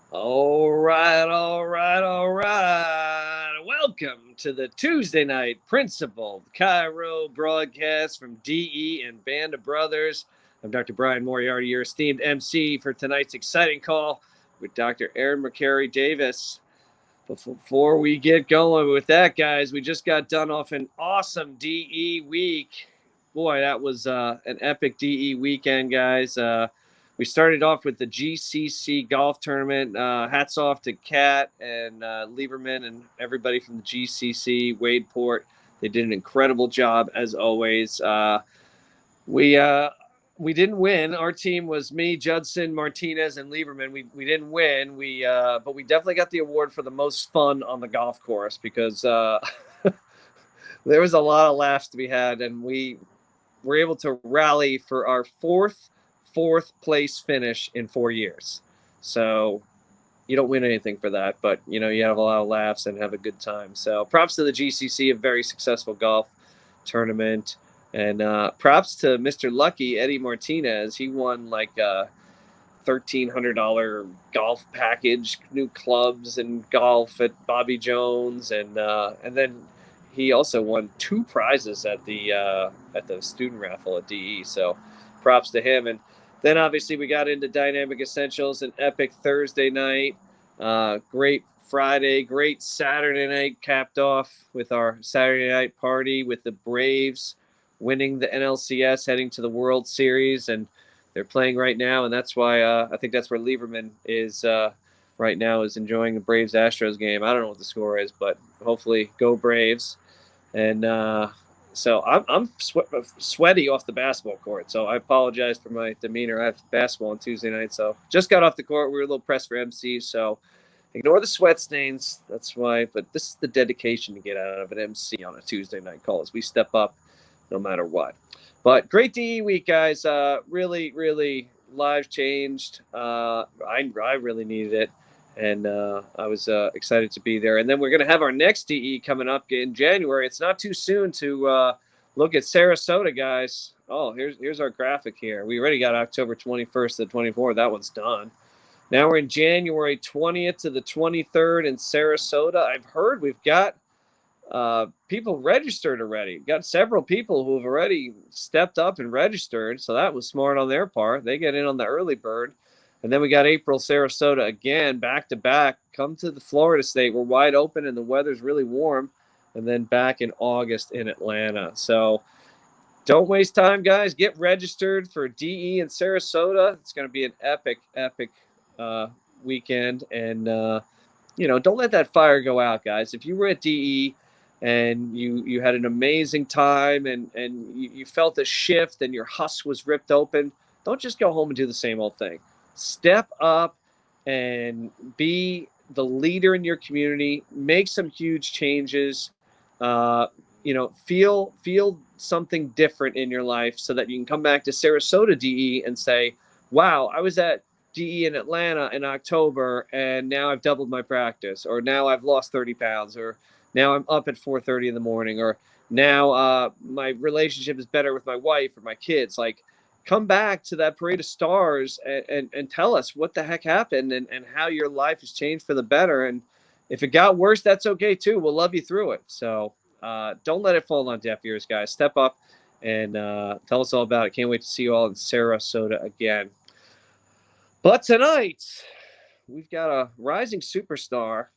All right, all right, all right. Welcome to the Tuesday night Principal Chiro broadcast from DE and Band of Brothers. I'm Dr. Brian Moriarty, your esteemed MC for tonight's exciting call with Dr. Erin MacCarry Davis. Before we get going with that, guys, we just got done off an awesome DE week. Boy, that was an epic DE weekend, guys. We started off with the GCC golf tournament. Hats off to Kat and Lieberman and everybody from the GCC, Wadeport. They did an incredible job, as always. We we didn't win. Our team was me, Judson, Martinez, and Lieberman. We didn't win. But we definitely got the award for the most fun on the golf course because there was a lot of laughs to be had, and we were able to rally for our fourth place finish in 4 years. So you don't win anything for that, but you have a lot of laughs and have a good time. So props to the GCC, a very successful golf tournament. And props to Mr. Lucky, Eddie Martinez. He won like a $1,300 golf package, new clubs and golf at Bobby Jones, and then he also won 2 prizes at the student raffle at DE. So props to him. And then obviously we got into Dynamic Essentials, an epic Thursday night, great Friday, great Saturday night, capped off with our Saturday night party with the Braves winning the NLCS, heading to the World Series, and they're playing right now, and that's why I think that's where Lieberman is right now, is enjoying the Braves-Astros game. I don't know what the score is, but hopefully go Braves. And so I'm sweaty off the basketball court, so I apologize for my demeanor. I have basketball on Tuesday night, so just got off the court. We were a little pressed for MC, so ignore the sweat stains. That's why, but this is the dedication to get out of an MC on a Tuesday night call as we step up no matter what. But great DE week, guys. Really, really lives changed. I really needed it, and I was excited to be there. And then we're going to have our next DE coming up in January. It's not too soon to look at Sarasota, guys. Oh, here's our graphic here. We already got October 21st to the 24th. That one's done. Now we're in January 20th to the 23rd in Sarasota. I've heard we've got people registered already. Got several people who have already stepped up and registered, so that was smart on their part. They get in on the early bird. And then we got April Sarasota again, back to back. Come to the Florida State. We're wide open and the weather's really warm. And then back in August in Atlanta. So don't waste time, guys. Get registered for DE in Sarasota. It's going to be an epic weekend. And, don't let that fire go out, guys. If you were at DE and you had an amazing time and you felt a shift and your husk was ripped open, don't just go home and do the same old thing. Step up and be the leader in your community. Make some huge changes. Feel something different in your life so that you can come back to Sarasota DE and say, wow, I was at DE in Atlanta in October and now I've doubled my practice, or now I've lost 30 pounds, or now I'm up at 4:30 in the morning, or now my relationship is better with my wife or my kids. Like, come back to that parade of stars and tell us what the heck happened and how your life has changed for the better. And if it got worse, that's okay too. We'll love you through it. So don't let it fall on deaf ears, guys. Step up and tell us all about it. Can't wait to see you all in Sarasota again. But tonight, we've got a rising superstar.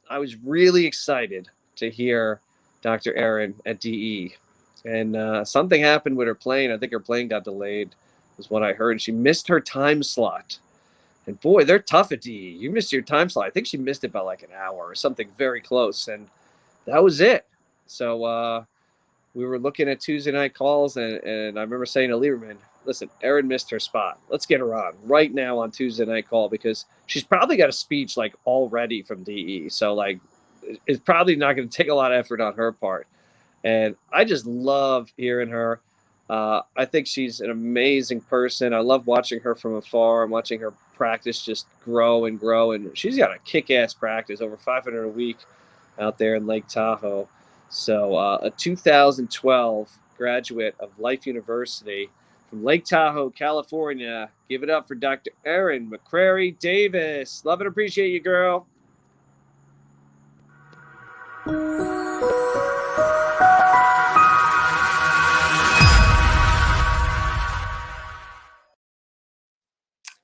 I was really excited to hear Dr. Erin at DE. And something happened with her plane. I think her plane got delayed, was what I heard. She missed her time slot. And boy, they're tough at DE. You missed your time slot. I think she missed it by like an hour or something very close. And that was it. So we were looking at Tuesday night calls, and I remember saying to Lieberman, listen, Erin missed her spot. Let's get her on right now on Tuesday night call, because she's probably got a speech like already from DE. So like, it's probably not going to take a lot of effort on her part. And I just love hearing her. I think she's an amazing person. I love watching her from afar and watching her practice just grow and grow. And she's got a kick-ass practice, over 500 a week out there in Lake Tahoe. So a 2012 graduate of Life University, from Lake Tahoe, California. Give it up for Dr. Erin MacCarry Davis. Love and appreciate you, girl.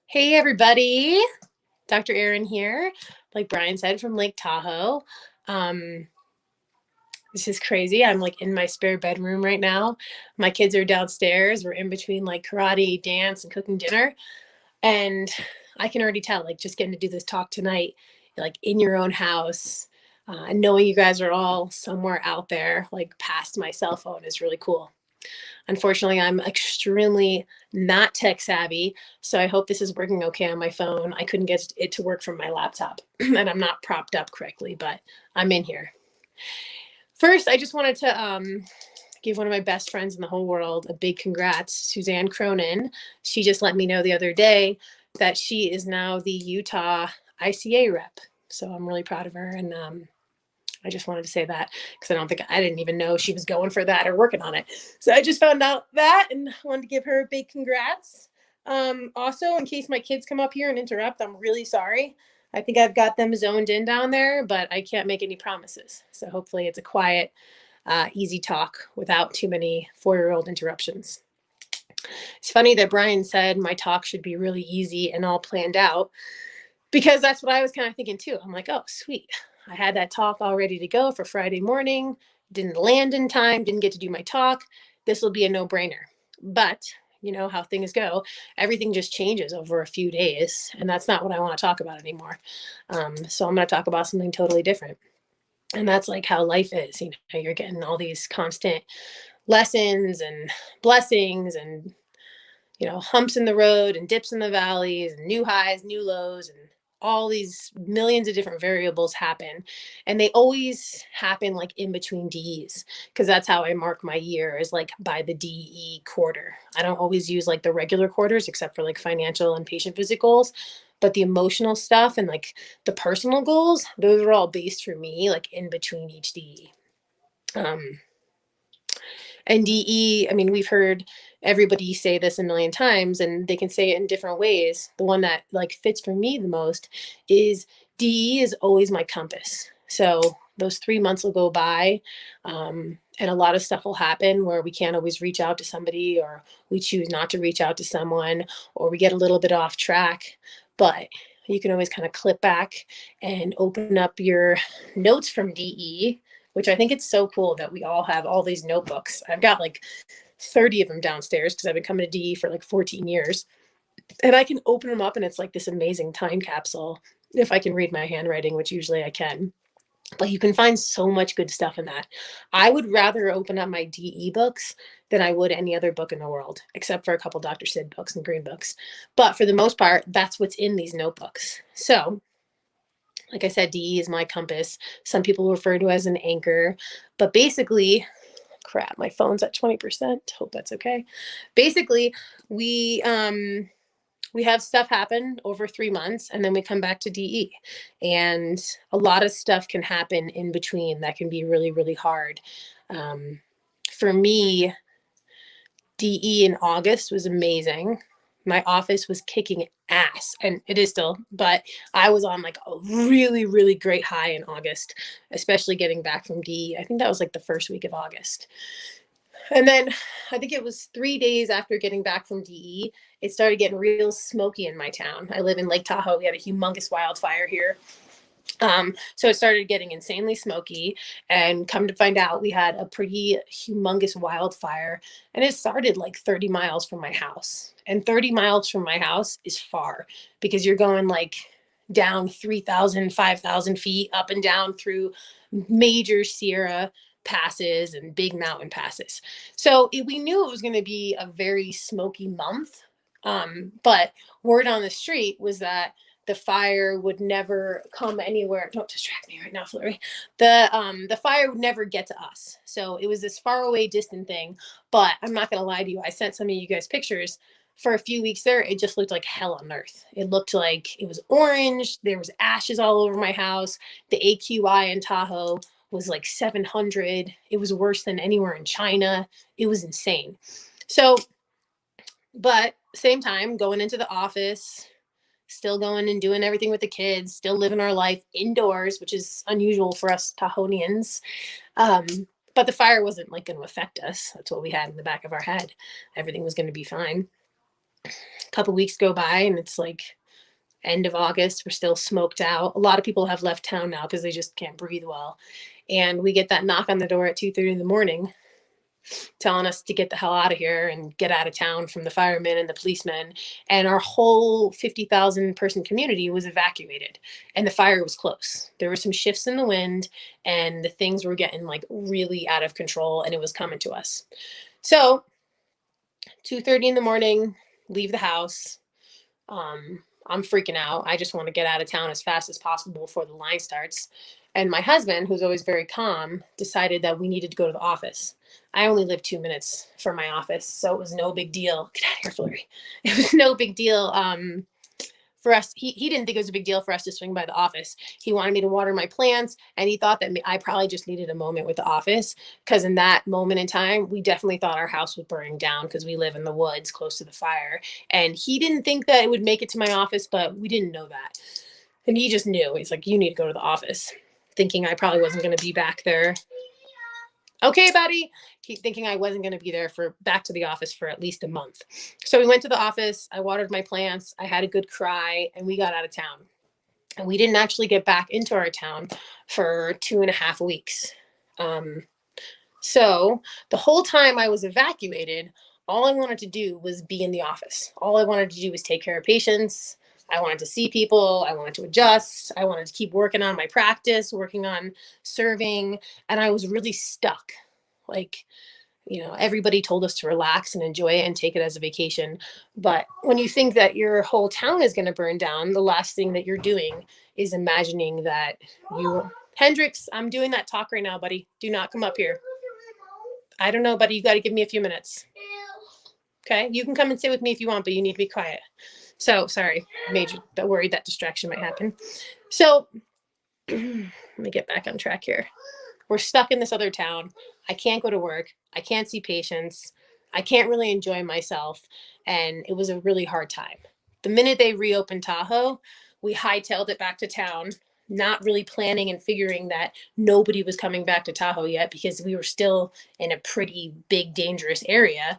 Hey, everybody. Dr. Erin here, like Brian said, from Lake Tahoe. This is crazy. I'm like in my spare bedroom right now. My kids are downstairs. We're in between like karate, dance, and cooking dinner. And I can already tell, like, just getting to do this talk tonight, like in your own house, and knowing you guys are all somewhere out there, like past my cell phone, is really cool. Unfortunately, I'm extremely not tech savvy, so I hope this is working okay on my phone. I couldn't get it to work from my laptop, and I'm not propped up correctly, but I'm in here. First, I just wanted to give one of my best friends in the whole world a big congrats, Suzanne Cronin. She just let me know the other day that she is now the Utah ICA rep. So I'm really proud of her, and I just wanted to say that because I didn't even know she was going for that or working on it. So I just found out that and wanted to give her a big congrats. Also, in case my kids come up here and interrupt, I'm really sorry. I think I've got them zoned in down there, but I can't make any promises. So hopefully it's a quiet, easy talk without too many 4-year-old interruptions. It's funny that Brian said my talk should be really easy and all planned out, because that's what I was kind of thinking too. I'm like, oh, sweet. I had that talk all ready to go for Friday morning, didn't land in time, didn't get to do my talk. This will be a no-brainer. But you know how things go. Everything just changes over a few days, and that's not what I want to talk about anymore. So I'm going to talk about something totally different. And that's like how life is. You know, you're getting all these constant lessons and blessings and, you know, humps in the road and dips in the valleys and new highs, new lows, and all these millions of different variables happen. And they always happen like in between DEs, because that's how I mark my year, is like by the DE quarter. I don't always use like the regular quarters except for like financial and patient visit goals. But the emotional stuff and like the personal goals, those are all based for me like in between each DE. And DE, I mean, we've heard everybody say this a million times and they can say it in different ways. The one that like fits for me the most is DE is always my compass. So those 3 months will go by, and a lot of stuff will happen where we can't always reach out to somebody, or we choose not to reach out to someone, or we get a little bit off track. But you can always kind of clip back and open up your notes from DE, which I think it's so cool that we all have all these notebooks. I've got like 30 of them downstairs because I've been coming to DE for like 14 years. And I can open them up and it's like this amazing time capsule if I can read my handwriting, which usually I can. But you can find so much good stuff in that. I would rather open up my DE books than I would any other book in the world, except for a couple Dr. Sid books and green books. But for the most part, that's what's in these notebooks. So like I said, DE is my compass. Some people refer to it as an anchor, but basically, crap, my phone's at 20%. Hope that's okay. Basically, we have stuff happen over 3 months and then we come back to DE. And a lot of stuff can happen in between that can be really, really hard. For me, DE in August was amazing. My office was kicking ass, and it is still, but I was on like a really, really great high in August, especially getting back from DE. I think that was like the first week of August. And then I think it was 3 days after getting back from DE, it started getting real smoky in my town. I live in Lake Tahoe. We had a humongous wildfire here. So it started getting insanely smoky, and come to find out we had a pretty humongous wildfire, and it started like 30 miles from my house. And 30 miles from my house is far because you're going like down 3,000, 5,000 feet up and down through major Sierra passes and big mountain passes. So we knew it was going to be a very smoky month. But word on the street was that the fire would never come anywhere. Don't distract me right now, Flurry. The fire would never get to us. So it was this far away, distant thing. But I'm not gonna lie to you. I sent some of you guys pictures. For a few weeks there, it just looked like hell on earth. It looked like it was orange. There was ashes all over my house. The AQI in Tahoe was like 700. It was worse than anywhere in China. It was insane. So But same time, going into the office, still going and doing everything with the kids, still living our life indoors, which is unusual for us Tahonians. Um, but the fire wasn't like going to affect us. That's what we had in the back of our head. Everything was going to be fine. A couple weeks go by, and it's like end of August. We're still smoked out. A lot of people have left town now because they just can't breathe well. And we get that knock on the door at 2:30 in the morning telling us to get the hell out of here and get out of town from the firemen and the policemen. And our whole 50,000 person community was evacuated, and the fire was close. There were some shifts in the wind, and the things were getting like really out of control, and it was coming to us. So 2:30 in the morning, leave the house. I'm freaking out. I just want to get out of town as fast as possible before the line starts. And my husband, who's always very calm, decided that we needed to go to the office. I only live 2 minutes from my office, so it was no big deal. Get out of here, Flurry. It was no big deal for us. He didn't think it was a big deal for us to swing by the office. He wanted me to water my plants, and he thought that I probably just needed a moment with the office, because in that moment in time, we definitely thought our house was burning down because we live in the woods close to the fire. And he didn't think that it would make it to my office, but we didn't know that. And he just knew. He's like, you need to go to the office, thinking I probably wasn't going to be back there. Okay, buddy. Thinking I wasn't going to be there for back to the office for at least a month. So we went to the office. I watered my plants. I had a good cry, and we got out of town. And we didn't actually get back into our town for 2.5 weeks. So the whole time I was evacuated, all I wanted to do was be in the office. All I wanted to do was take care of patients. I wanted to see people. I wanted to adjust. I wanted to keep working on my practice, working on serving. And I was really stuck. Like, everybody told us to relax and enjoy it and take it as a vacation. But when you think that your whole town is going to burn down, the last thing that you're doing is imagining that Hendrix, I'm doing that talk right now, buddy. Do not come up here. I don't know, buddy. You got to give me a few minutes. Okay. You can come and sit with me if you want, but you need to be quiet. So sorry, worried that distraction might happen. So let me get back on track here. We're stuck in this other town. I can't go to work. I can't see patients. I can't really enjoy myself. And it was a really hard time. The minute they reopened Tahoe, we hightailed it back to town, not really planning and figuring that nobody was coming back to Tahoe yet, because we were still in a pretty big, dangerous area.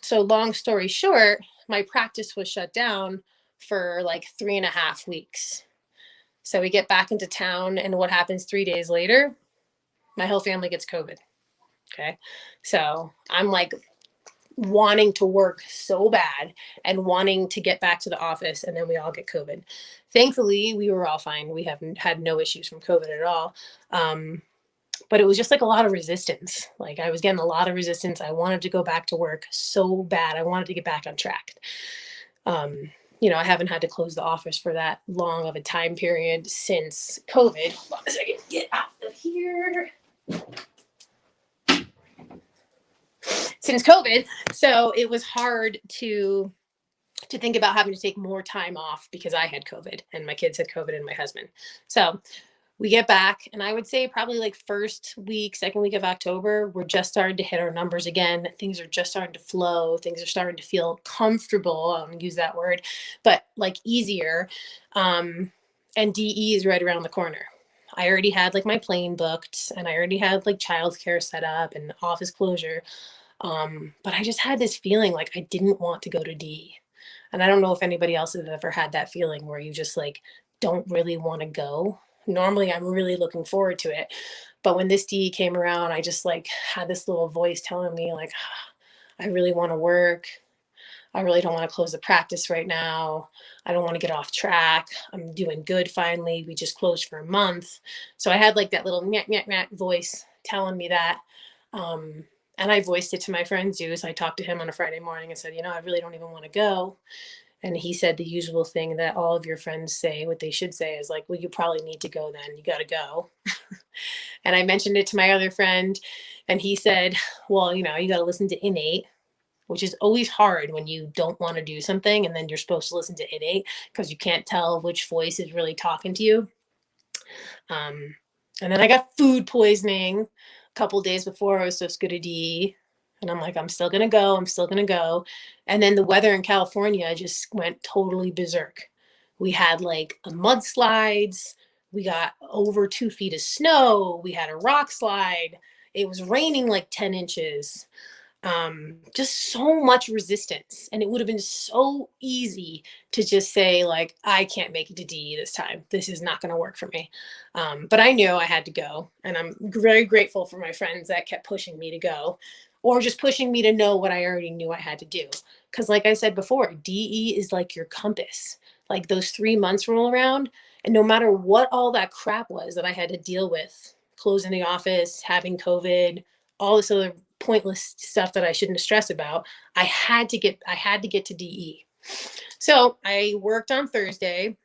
So long story short, my practice was shut down for like 3.5 weeks. So we get back into town, and what happens 3 days later? My whole family gets COVID. Okay. So I'm like wanting to work so bad and wanting to get back to the office, and then we all get COVID. Thankfully, we were all fine. We haven't had no issues from COVID at all. But it was just like a lot of resistance. Like, I was getting a lot of resistance. I wanted to go back to work so bad. I wanted to get back on track. I haven't had to close the office for that long of a time period since COVID. Hold on a second. Get out of here. Since COVID. So it was hard to think about having to take more time off because I had COVID and my kids had COVID and my husband. So we get back, and I would say probably like first week, second week of October, we're just starting to hit our numbers again. Things are just starting to flow. Things are starting to feel comfortable. I don't use that word, but like easier. And DE is right around the corner. I already had like my plane booked, and I already had like childcare set up and office closure. But I just had this feeling like I didn't want to go to DE. And I don't know if anybody else has ever had that feeling where you just like don't really want to go. Normally I'm really looking forward to it. But when this DE came around, I just like had this little voice telling me like, I really want to work. I really don't want to close the practice right now. I don't want to get off track. I'm doing good finally. We just closed for a month. So I had like that little voice telling me that. And I voiced it to my friend Zeus. I talked to him on a Friday morning and said, I really don't even want to go. And he said the usual thing that all of your friends say, what they should say is like, well, you probably need to go then. You got to go. And I mentioned it to my other friend, and he said, well, you got to listen to innate, which is always hard when you don't want to do something and then you're supposed to listen to innate because you can't tell which voice is really talking to you. And then I got food poisoning a couple days before I was supposed to go to DE. And I'm like, I'm still going to go. I'm still going to go. And then the weather in California just went totally berserk. We had like a mudslides. We got over 2 feet of snow. We had a rock slide. It was raining like 10 inches. Just so much resistance. And it would have been so easy to just say, like, I can't make it to DE this time. This is not going to work for me. But I knew I had to go. And I'm very grateful for my friends that kept pushing me to go or just pushing me to know what I already knew I had to do. Because, like I said before, DE is like your compass. Like those 3 months roll around, and no matter what all that crap was that I had to deal with, closing the office, having COVID, all this other pointless stuff that I shouldn't stress about, I had to get to DE. So I worked on Thursday,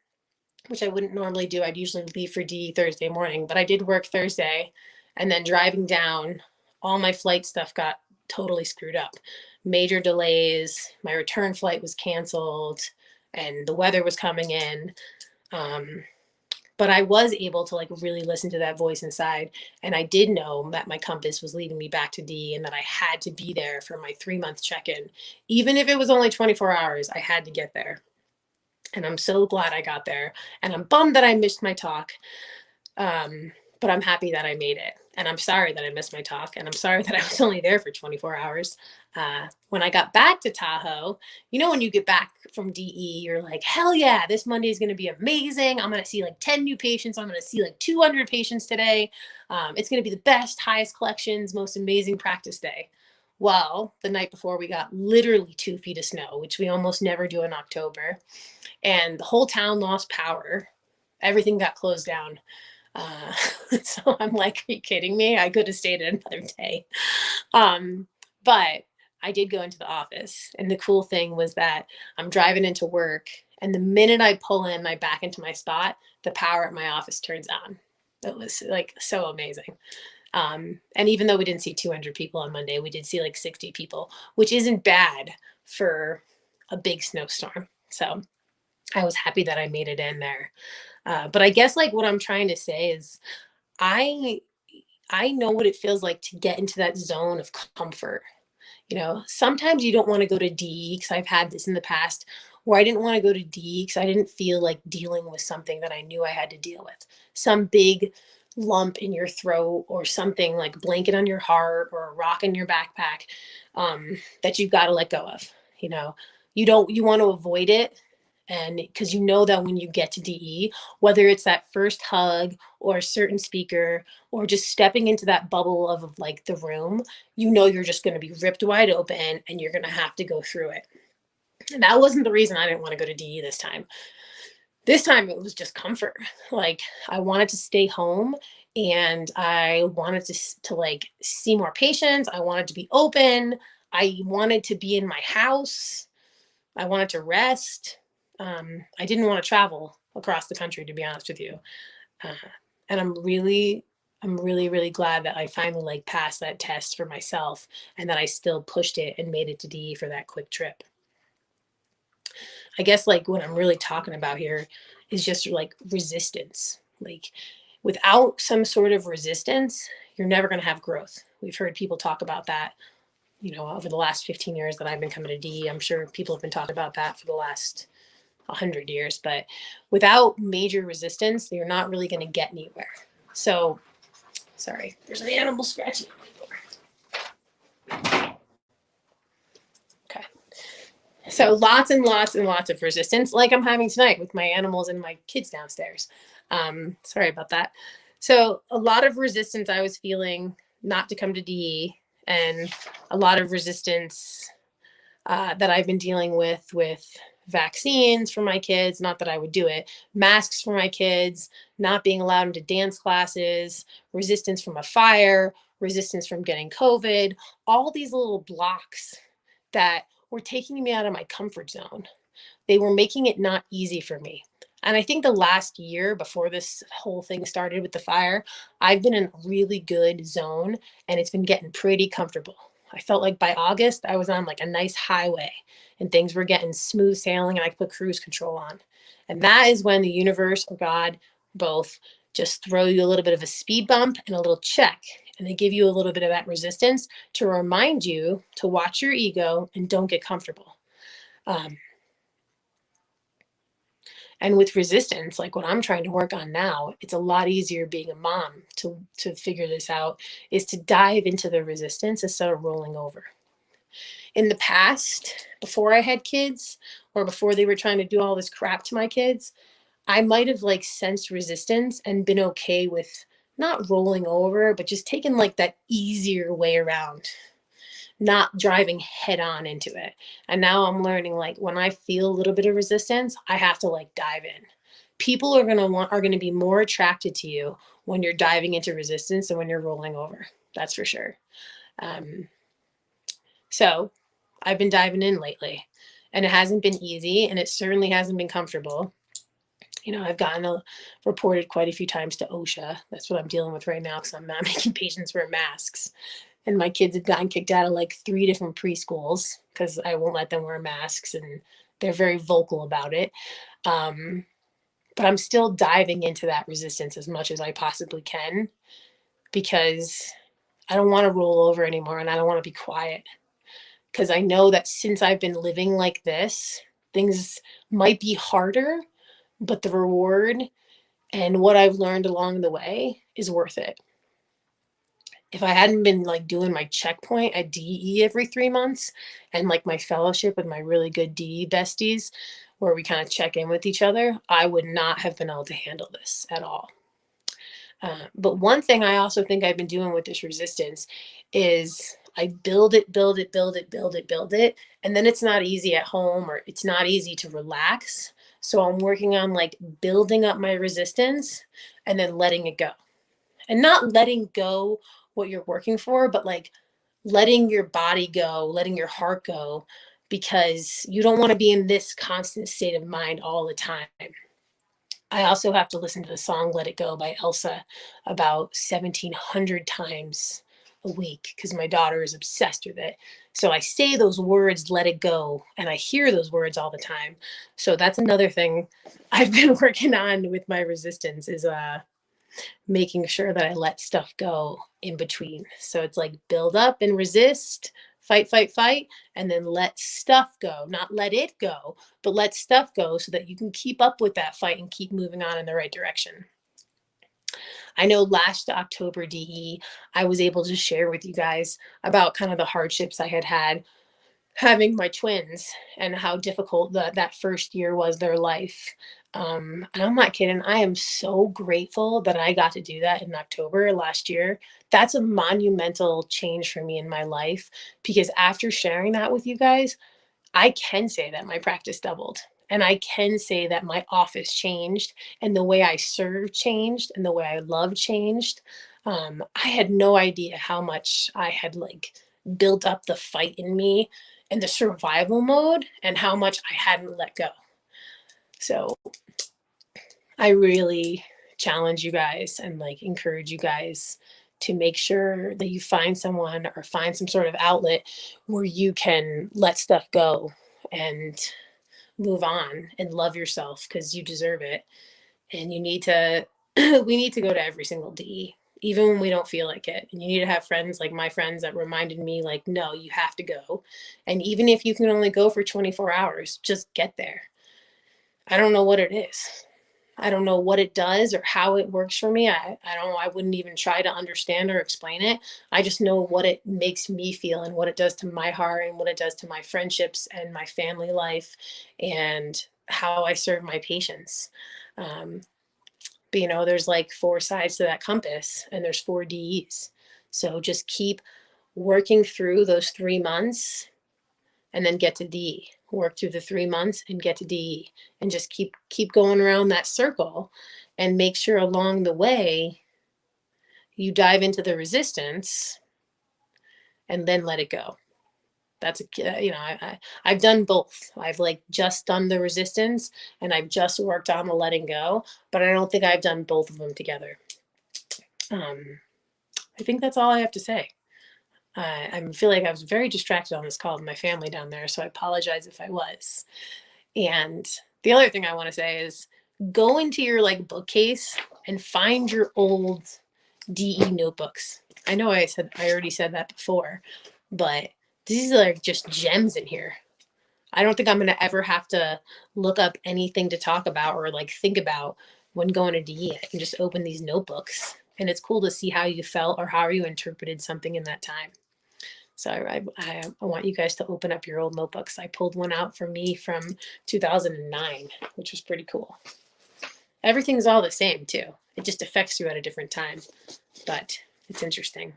which I wouldn't normally do. I'd usually leave for DE Thursday morning, but I did work Thursday. And then driving down, all my flight stuff got totally screwed up. Major delays. My return flight was canceled and the weather was coming in. But I was able to like really listen to that voice inside. And I did know that my compass was leading me back to D and that I had to be there for my 3 month check-in. Even if it was only 24 hours, I had to get there. And I'm so glad I got there. And I'm bummed that I missed my talk. But I'm happy that I made it. And I'm sorry that I missed my talk. And I'm sorry that I was only there for 24 hours. When I got back to Tahoe, you know, when you get back from DE, you're like, hell yeah, this Monday is going to be amazing. I'm going to see like 10 new patients. I'm going to see like 200 patients today. It's going to be the best, highest collections, most amazing practice day. Well, the night before, we got literally 2 feet of snow, which we almost never do in October. And the whole town lost power. Everything got closed down. So I'm like, are you kidding me? I could have stayed another day. But I did go into the office. And the cool thing was that I'm driving into work. And the minute I pull in my back into my spot, the power at my office turns on. It was like so amazing. And even though we didn't see 200 people on Monday, we did see like 60 people, which isn't bad for a big snowstorm. So I was happy that I made it in there. But I guess like what I'm trying to say is I know what it feels like to get into that zone of comfort. You know, sometimes you don't want to go to D because I've had this in the past where I didn't want to go to D because I didn't feel like dealing with something that I knew I had to deal with. Some big lump in your throat or something like blanket on your heart or a rock in your backpack that you've got to let go of. You know, you want to avoid it. And because you know that when you get to DE, whether it's that first hug or a certain speaker or just stepping into that bubble of like the room, you know you're just going to be ripped wide open and you're going to have to go through it. And that wasn't the reason I didn't want to go to DE this time. This time it was just comfort. Like I wanted to stay home and I wanted to like see more patients. I wanted to be open. I wanted to be in my house. I wanted to rest. I didn't want to travel across the country, to be honest with you. And I'm really, really glad that I finally like passed that test for myself and that I still pushed it and made it to DE for that quick trip. I guess like what I'm really talking about here is just like resistance. Like without some sort of resistance, you're never going to have growth. We've heard people talk about that, you know, over the last 15 years that I've been coming to DE. I'm sure people have been talking about that for the last 100 years, but without major resistance, you're not really going to get anywhere. So, sorry, there's an animal scratching at my door. Okay. So lots and lots and lots of resistance, like I'm having tonight with my animals and my kids downstairs. Sorry about that. So a lot of resistance I was feeling not to come to DE, and a lot of resistance that I've been dealing with vaccines for my kids, not that I would do it, masks for my kids, not being allowed into dance classes, resistance from a fire, resistance from getting COVID, all these little blocks that were taking me out of my comfort zone. They were making it not easy for me. And I think the last year before this whole thing started with the fire, I've been in a really good zone and it's been getting pretty comfortable. I felt like by August, I was on like a nice highway and things were getting smooth sailing and I could put cruise control on. And that is when the universe or God both just throw you a little bit of a speed bump and a little check. And they give you a little bit of that resistance to remind you to watch your ego and don't get comfortable. And with resistance, like what I'm trying to work on now, it's a lot easier being a mom to figure this out, is to dive into the resistance instead of rolling over. In the past, before I had kids or before they were trying to do all this crap to my kids, I might have like sensed resistance and been okay with not rolling over, but just taking like that easier way around, not driving head on into it. And now I'm learning, like, when I feel a little bit of resistance, I have to like dive in. People are going to be more attracted to you when you're diving into resistance than when you're rolling over. That's for sure. So I've been diving in lately, and it hasn't been easy, and it certainly hasn't been comfortable. You know, I've gotten reported quite a few times to OSHA. That's what I'm dealing with right now, because I'm not making patients wear masks. And my kids have gotten kicked out of like 3 different preschools because I won't let them wear masks, and they're very vocal about it. But I'm still diving into that resistance as much as I possibly can, because I don't want to roll over anymore, and I don't want to be quiet, because I know that since I've been living like this, things might be harder, but the reward and what I've learned along the way is worth it. If I hadn't been like doing my checkpoint at DE every 3 months, and like my fellowship with my really good DE besties, where we kind of check in with each other, I would not have been able to handle this at all. But one thing I also think I've been doing with this resistance is I build it, build it, build it, build it, build it. And then it's not easy at home, or it's not easy to relax. So I'm working on like building up my resistance and then letting it go. And not letting go what you're working for, but like letting your body go, letting your heart go, because you don't want to be in this constant state of mind all the time. I also have to listen to the song Let It Go by Elsa about 1,700 times a week because my daughter is obsessed with it. So I say those words, let it go, and I hear those words all the time. So that's another thing I've been working on with my resistance, is making sure that I let stuff go in between. So it's like build up and resist, fight, fight, fight, and then let stuff go. Not let it go, but let stuff go so that you can keep up with that fight and keep moving on in the right direction. I know last October DE, I was able to share with you guys about kind of the hardships I had having my twins and how difficult that first year was their life. And I'm not kidding. I am so grateful that I got to do that in October last year. That's a monumental change for me in my life, because after sharing that with you guys, I can say that my practice doubled. And I can say that my office changed, and the way I serve changed, and the way I love changed. I had no idea how much I had like built up the fight in me and the survival mode, and how much I hadn't let go. So I really challenge you guys and like encourage you guys to make sure that you find someone or find some sort of outlet where you can let stuff go and move on and love yourself, because you deserve it. And you need to, we need to go to every single D, even when we don't feel like it. And you need to have friends like my friends that reminded me, like, no, you have to go. And even if you can only go for 24 hours, just get there. I don't know what it is. I don't know what it does or how it works for me. I don't know. I wouldn't even try to understand or explain it. I just know what it makes me feel and what it does to my heart and what it does to my friendships and my family life and how I serve my patients. But you know, there's like 4 sides to that compass, and there's 4 DEs. So just keep working through those 3 months and then get to D. Work through the 3 months and get to D, and just keep going around that circle, and make sure along the way you dive into the resistance and then let it go. That's you know, I've done both. I've like just done the resistance and I've just worked on the letting go, but I don't think I've done both of them together. I think that's all I have to say. I feel like I was very distracted on this call with my family down there, so I apologize if I was. And the other thing I want to say is go into your like bookcase and find your old DE notebooks. I know I already said that before, but these are like just gems in here. I don't think I'm going to ever have to look up anything to talk about or like think about when going to DE. I can just open these notebooks, and it's cool to see how you felt or how you interpreted something in that time. So I want you guys to open up your old notebooks. I pulled one out for me from 2009, which was pretty cool. Everything's all the same too. It just affects you at a different time, but it's interesting.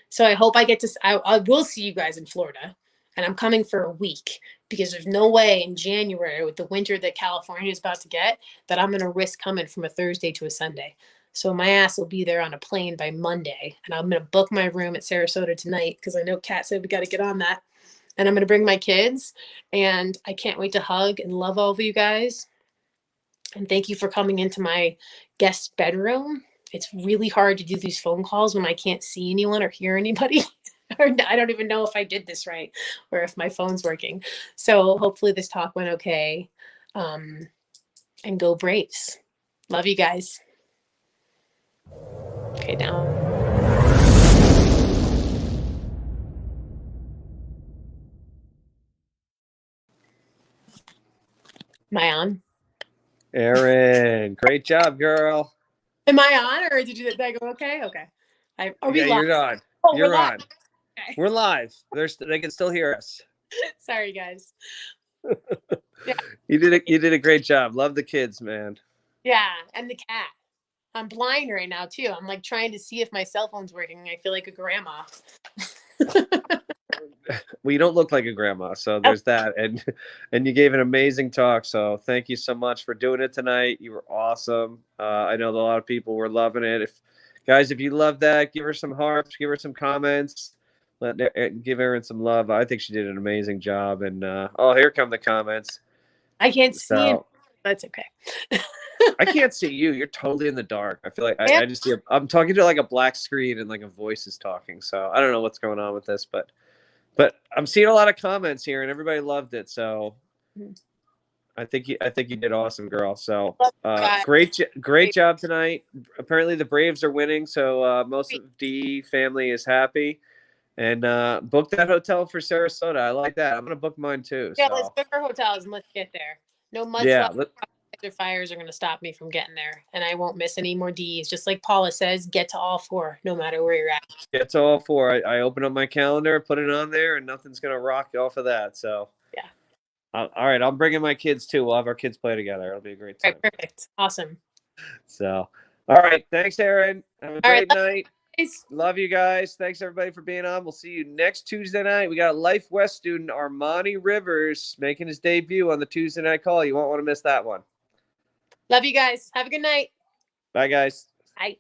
So I hope I get to, I will see you guys in Florida, and I'm coming for a week because there's no way in January with the winter that California is about to get that I'm going to risk coming from a Thursday to a Sunday. So my ass will be there on a plane by Monday, and I'm going to book my room at Sarasota tonight because I know Kat said we got to get on that. And I'm going to bring my kids, and I can't wait to hug and love all of you guys. And thank you for coming into my guest bedroom. It's really hard to do these phone calls when I can't see anyone or hear anybody. Or I don't even know if I did this right or if my phone's working. So hopefully this talk went okay. And go Braves. Love you guys. Okay, now. Am I on? Erin, great job, girl. Am I on, or did I go okay? Okay. Are we live? You're on. Oh, you're we're on. live. Okay. We're live. They can still hear us. Sorry, guys. Yeah. You did a great job. Love the kids, man. Yeah, and the cat. I'm blind right now too. I'm like trying to see if my cell phone's working. I feel like a grandma. Well, you don't look like a grandma, so there's that. And you gave an amazing talk. So thank you so much for doing it tonight. You were awesome. I know that a lot of people were loving it. If you love that, give her some hearts, give her some comments. Give Erin some love. I think she did an amazing job. And here come the comments. I can't see him. That's okay. I can't see you. You're totally in the dark. I feel like I just see I'm talking to like a black screen and like a voice is talking. So I don't know what's going on with this, but I'm seeing a lot of comments here and everybody loved it. So I think you did awesome, girl. So great job tonight. Apparently the Braves are winning, so most of the family is happy. And book that hotel for Sarasota. I like that. I'm gonna book mine too. Yeah, let's book our hotels and let's get there. No fires are going to stop me from getting there, and I won't miss any more D's. Just like Paula says, get to all four, no matter where you're at. Get to all four. I open up my calendar, put it on there, and nothing's going to rock off of that. So yeah. All right, I'm bringing my kids too. We'll have our kids play together. It'll be a great time. Right, perfect. Awesome. So, all right. Thanks, Erin. Have a great night. Love you guys. Thanks everybody for being on. We'll see you next Tuesday night. We got Life West student Armani Rivers making his debut on the Tuesday night call. You won't want to miss that one. Love you guys. Have a good night. Bye, guys. Bye.